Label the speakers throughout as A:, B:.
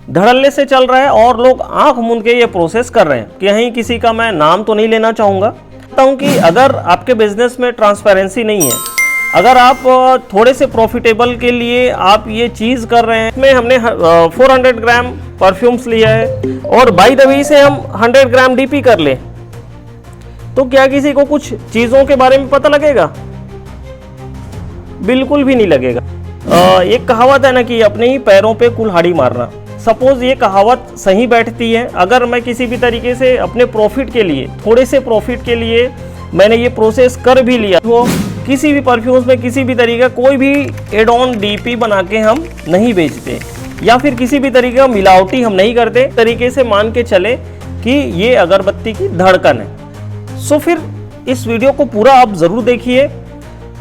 A: धड़ल्ले से चल रहा है और लोग आंख मूंद के ये प्रोसेस कर रहे हैं। कहीं किसी का मैं नाम तो नहीं लेना चाहूँगा। कहता हूँ कि अगर आपके बिजनेस में ट्रांसपेरेंसी नहीं है, अगर आप थोड़े से प्रॉफिटेबल के लिए आप ये चीज़ कर रहे हैं, इसमें हमने 400 ग्राम परफ्यूम्स लिया है और बाई द वे से हम 100 ग्राम डीपी कर लें, तो क्या किसी को कुछ चीज़ों के बारे में पता लगेगा? बिल्कुल भी नहीं लगेगा। एक कहावत है ना कि अपने ही पैरों पे कुल्हाड़ी मारना। सपोज ये कहावत सही बैठती है, अगर मैं किसी भी तरीके से अपने प्रॉफिट के लिए, थोड़े से प्रॉफिट के लिए मैंने ये प्रोसेस कर भी लिया, तो किसी भी परफ्यूम्स में किसी भी तरीके कोई भी एड ऑन डीपी बना के हम नहीं बेचते या फिर किसी भी तरीके का मिलावटी हम नहीं करते। तरीके से मान के चले कि ये अगरबत्ती की धड़कन है। सो फिर इस वीडियो को पूरा आप ज़रूर देखिए।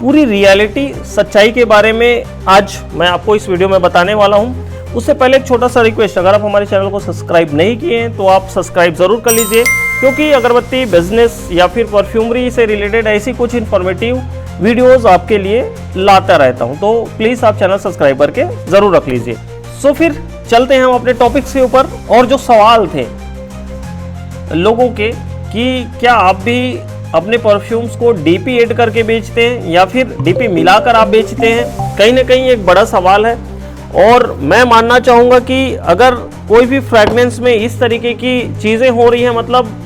A: पूरी रियलिटी, सच्चाई के बारे में आज मैं आपको इस वीडियो में बताने वाला हूँ। उससे पहले एक छोटा सा रिक्वेस्ट, अगर आप हमारे चैनल को सब्सक्राइब नहीं किए हैं तो आप सब्सक्राइब ज़रूर कर लीजिए, क्योंकि अगरबत्ती बिजनेस या फिर परफ्यूमरी से रिलेटेड ऐसी कुछ इन्फॉर्मेटिव वीडियोस आपके लिए लाता रहता हूं। तो प्लीज़ आप चैनल सब्सक्राइब करके ज़रूर रख लीजिए। सो फिर चलते हैं हम अपने टॉपिक्स के ऊपर। और जो सवाल थे लोगों के कि क्या आप भी अपने परफ्यूम्स को डीपी ऐड करके बेचते हैं या फिर डीपी मिलाकर आप बेचते हैं, कहीं ना कहीं एक बड़ा सवाल है। और मैं मानना चाहूँगा कि अगर कोई भी फ्रेगनेंस में इस तरीके की चीज़ें हो रही हैं, मतलब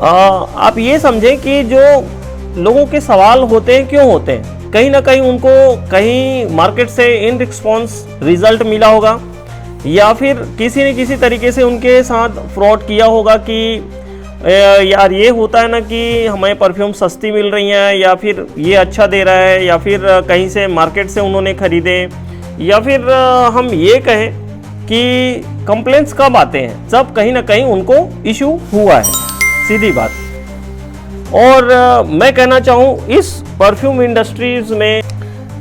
A: आप ये समझें कि जो लोगों के सवाल होते हैं क्यों होते हैं, कहीं ना कहीं उनको कहीं मार्केट से इन रिस्पॉन्स रिजल्ट मिला होगा या फिर किसी न किसी तरीके से उनके साथ फ्रॉड किया होगा कि यार ये होता है ना कि हमें परफ्यूम सस्ती मिल रही हैं या फिर ये अच्छा दे रहा है या फिर कहीं से मार्केट से उन्होंने ख़रीदे, या फिर हम ये कहें कि कंप्लेंट्स कब आते हैं, जब कहीं ना कहीं उनको इशू हुआ है, सीधी बात। और मैं कहना चाहूँ इस परफ्यूम इंडस्ट्रीज में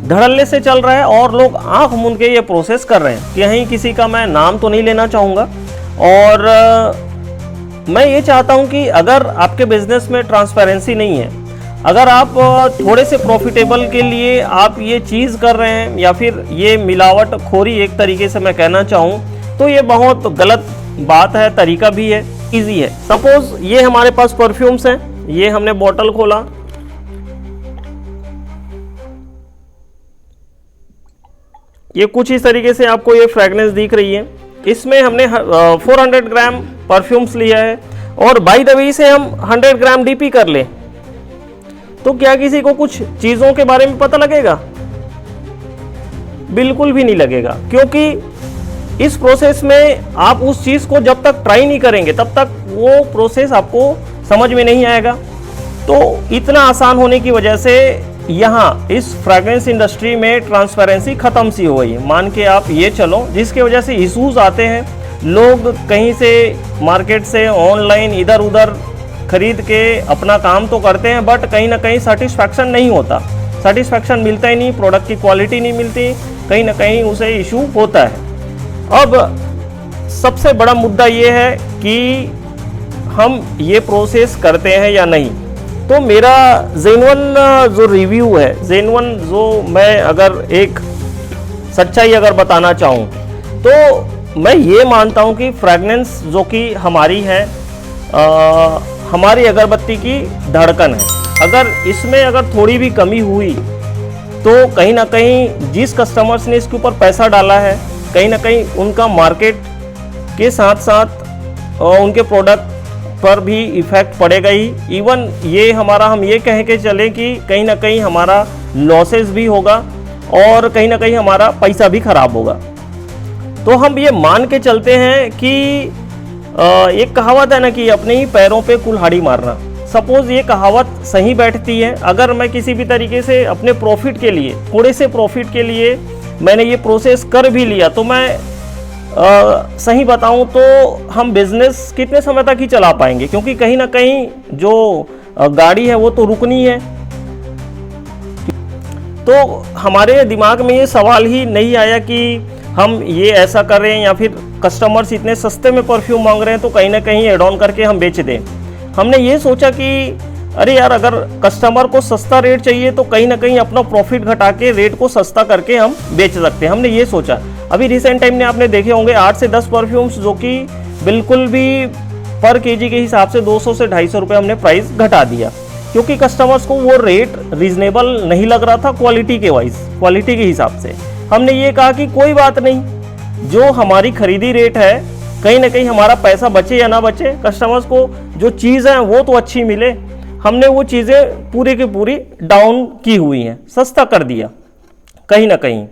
A: धड़ल्ले से चल रहा है और लोग आंख मूंद के ये प्रोसेस कर रहे हैं। कहीं किसी का मैं नाम तो नहीं लेना चाहूँगा। और मैं ये चाहता हूँ कि अगर आपके बिजनेस में ट्रांसपेरेंसी नहीं है, अगर आप थोड़े से प्रॉफिटेबल के लिए आप ये चीज़ कर रहे हैं या फिर ये मिलावट खोरी एक तरीके से मैं कहना चाहूँ, तो ये बहुत गलत बात है, तरीका भी है, इजी है। सपोज ये हमारे पास परफ्यूम्स हैं, ये हमने बोतल खोला, ये कुछ इस तरीके से आपको ये फ्रेगनेंस दिख रही है। इसमें हमने 400 ग्राम परफ्यूम्स लिया है और बाई द वे से हम 100 ग्राम डीपी कर लें, तो क्या किसी को कुछ चीज़ों के बारे में पता लगेगा? बिल्कुल भी नहीं लगेगा, क्योंकि इस प्रोसेस में आप उस चीज़ को जब तक ट्राई नहीं करेंगे तब तक वो प्रोसेस आपको समझ में नहीं आएगा। तो इतना आसान होने की वजह से यहाँ इस फ्रेगरेंस इंडस्ट्री में ट्रांसपेरेंसी ख़त्म सी हो गई। मान के आप ये चलो, जिसके वजह से इशूज़ आते हैं, लोग कहीं से मार्केट से ऑनलाइन इधर उधर खरीद के अपना काम तो करते हैं, बट कहीं ना कहीं सेटिस्फैक्शन नहीं होता, सेटिस्फैक्शन मिलता ही नहीं, प्रोडक्ट की क्वालिटी नहीं मिलती, कहीं ना कहीं उसे इशू होता है। अब सबसे बड़ा मुद्दा ये है कि हम ये प्रोसेस करते हैं या नहीं। तो मेरा जेन्युइन जो रिव्यू है, जेन्युइन जो मैं अगर एक सच्चाई अगर बताना चाहूँ, तो मैं ये मानता हूँ कि फ्रेगनेंस जो कि हमारी है, हमारी अगरबत्ती की धड़कन है। अगर इसमें अगर थोड़ी भी कमी हुई तो कहीं ना कहीं जिस कस्टमर्स ने इसके ऊपर पैसा डाला है, कहीं ना कहीं उनका मार्केट के साथ साथ उनके प्रोडक्ट पर भी इफ़ेक्ट पड़ेगा ही। इवन ये हमारा, हम ये कह के चलें कि कहीं ना कहीं हमारा लॉसेस भी होगा और कहीं ना कहीं हमारा पैसा भी खराब होगा। तो हम ये मान के चलते हैं कि एक कहावत है ना कि अपने ही पैरों पे कुल्हाड़ी मारना। सपोज ये कहावत सही बैठती है, अगर मैं किसी भी तरीके से अपने प्रॉफिट के लिए, थोड़े से प्रॉफिट के लिए मैंने ये प्रोसेस कर भी लिया, तो मैं सही बताऊं तो हम बिजनेस कितने समय तक ही चला पाएंगे, क्योंकि कहीं ना कहीं जो गाड़ी है वो तो रुकनी है। तो हमारे दिमाग में ये सवाल ही नहीं आया कि हम ये ऐसा कर रहे हैं या फिर कस्टमर्स इतने सस्ते में परफ्यूम मांग रहे हैं तो कहीं ना कहीं एड ऑन करके हम बेच दें। हमने ये सोचा कि अरे यार, अगर कस्टमर को सस्ता रेट चाहिए तो कहीं ना कहीं अपना प्रॉफिट घटा के रेट को सस्ता करके हम बेच सकते हैं, हमने ये सोचा। अभी रिसेंट टाइम में आपने देखे होंगे 8 से 10 परफ्यूम्स जो कि बिल्कुल भी पर केजी के हिसाब से 200 से 250 रुपये हमने प्राइस घटा दिया, क्योंकि कस्टमर्स को वो रेट रीजनेबल नहीं लग रहा था क्वालिटी के हिसाब से। हमने ये कहा कि कोई बात नहीं, जो हमारी खरीदी रेट है कहीं ना कहीं हमारा पैसा बचे या ना बचे, कस्टमर्स को जो चीज़ है वो तो अच्छी मिले। हमने वो चीज़ें पूरी की पूरी डाउन की हुई हैं, सस्ता कर दिया कहीं ना कहीं।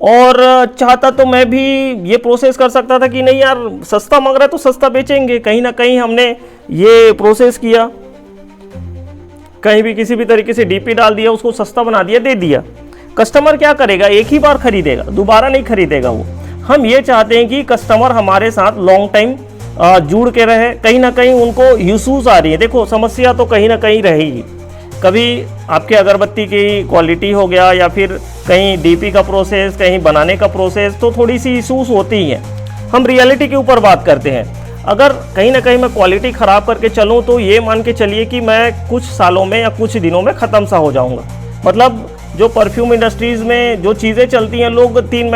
A: और चाहता तो मैं भी ये प्रोसेस कर सकता था कि नहीं यार सस्ता मांग रहा है तो सस्ता बेचेंगे, कहीं ना कहीं हमने ये प्रोसेस किया, कहीं भी किसी भी तरीके से डीपी डाल दिया, उसको सस्ता बना दिया, दे दिया। कस्टमर क्या करेगा, एक ही बार खरीदेगा, दोबारा नहीं खरीदेगा वो। हम ये चाहते हैं कि कस्टमर हमारे साथ लॉन्ग टाइम जुड़ के रहे, कहीं ना कहीं उनको यूसूस आ रही है। देखो समस्या तो कहीं ना कहीं रहेगी, कभी आपके अगरबत्ती की क्वालिटी हो गया या फिर कहीं डीपी का प्रोसेस, कहीं बनाने का प्रोसेस, तो थोड़ी सी इशूज़ होती ही हैं। हम रियलिटी के ऊपर बात करते हैं। अगर कहीं ना कहीं मैं क्वालिटी ख़राब करके चलूँ तो ये मान के चलिए कि मैं कुछ सालों में या कुछ दिनों में ख़त्म सा हो जाऊँगा। मतलब जो परफ्यूम इंडस्ट्रीज़ में जो चीज़ें चलती हैं, लोग 3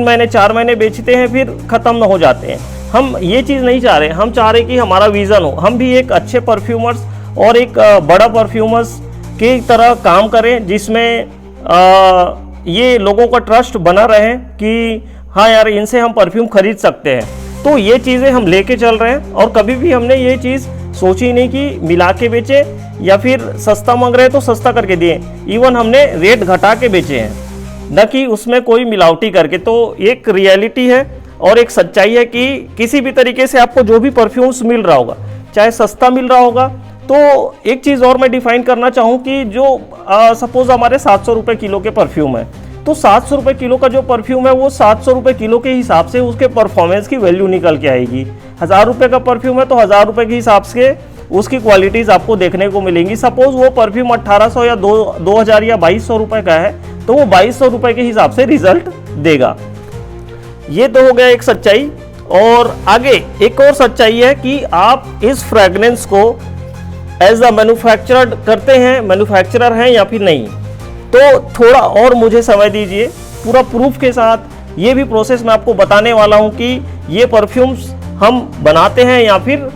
A: महीने 4 महीने बेचते हैं फिर ख़त्म ना हो जाते हैं। हम ये चीज़ नहीं चाह रहे। हम चाह रहे कि हमारा विज़न हो, हम भी एक अच्छे परफ्यूमर्स और एक बड़ा परफ्यूमर्स की तरह काम करें, जिसमें ये लोगों का ट्रस्ट बना रहे कि हाँ यार इनसे हम परफ्यूम खरीद सकते हैं। तो ये चीज़ें हम लेके चल रहे हैं और कभी भी हमने ये चीज़ सोची नहीं कि मिला के बेचे या फिर सस्ता मांग रहे हैं तो सस्ता करके दिए। इवन हमने रेट घटा के बेचे हैं, न कि उसमें कोई मिलावटी करके। तो एक रियलिटी है और एक सच्चाई है कि किसी भी तरीके से आपको जो भी परफ्यूम्स मिल रहा होगा, चाहे सस्ता मिल रहा होगा। तो एक चीज़ और मैं डिफाइन करना चाहूँ कि जो सपोज़ हमारे 700 रुपये किलो के परफ्यूम है, तो 700 रुपये किलो का जो परफ्यूम है वो 700 रुपये किलो के हिसाब से उसके परफॉर्मेंस की वैल्यू निकल के आएगी। 1000 रुपये का परफ्यूम है तो 1000 रुपये के हिसाब से उसकी क्वालिटीज़ आपको देखने को मिलेंगी। सपोज़ वो परफ्यूम 1800 या 2000 या 2200 रुपये का है तो वो 2200 रुपये के हिसाब से रिजल्ट देगा। ये तो हो गया एक सच्चाई। और आगे एक और सच्चाई है कि आप इस फ्रेगनेंस को एज अ मैन्युफैक्चरर करते हैं, मैन्युफैक्चरर हैं या फिर नहीं, तो थोड़ा और मुझे समय दीजिए। पूरा प्रूफ के साथ ये भी प्रोसेस मैं आपको बताने वाला हूँ कि ये परफ्यूम्स हम बनाते हैं या फिर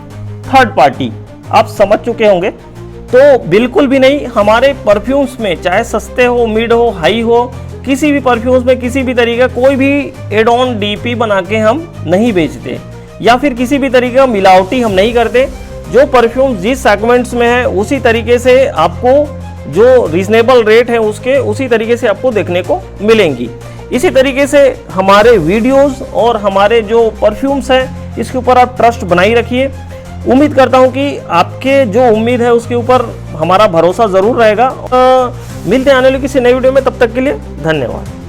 A: थर्ड पार्टी, आप समझ चुके होंगे। तो बिल्कुल भी नहीं, हमारे परफ्यूम्स में चाहे सस्ते हो, मिड हो, हाई हो, किसी भी परफ्यूम्स में किसी भी तरीके कोई भी एड ऑन डीपी बना के हम नहीं बेचते या फिर किसी भी तरीके का मिलावटी हम नहीं करते। जो परफ्यूम जिस सेगमेंट्स में है उसी तरीके से आपको जो रीजनेबल रेट है उसके उसी तरीके से आपको देखने को मिलेंगी। इसी तरीके से हमारे वीडियोस और हमारे जो परफ्यूम्स हैं इसके ऊपर आप ट्रस्ट बनाई रखिए। उम्मीद करता हूं कि आपके जो उम्मीद है उसके ऊपर हमारा भरोसा ज़रूर रहेगा। मिलते हैं आने वाली किसी नई वीडियो में, तब तक के लिए धन्यवाद।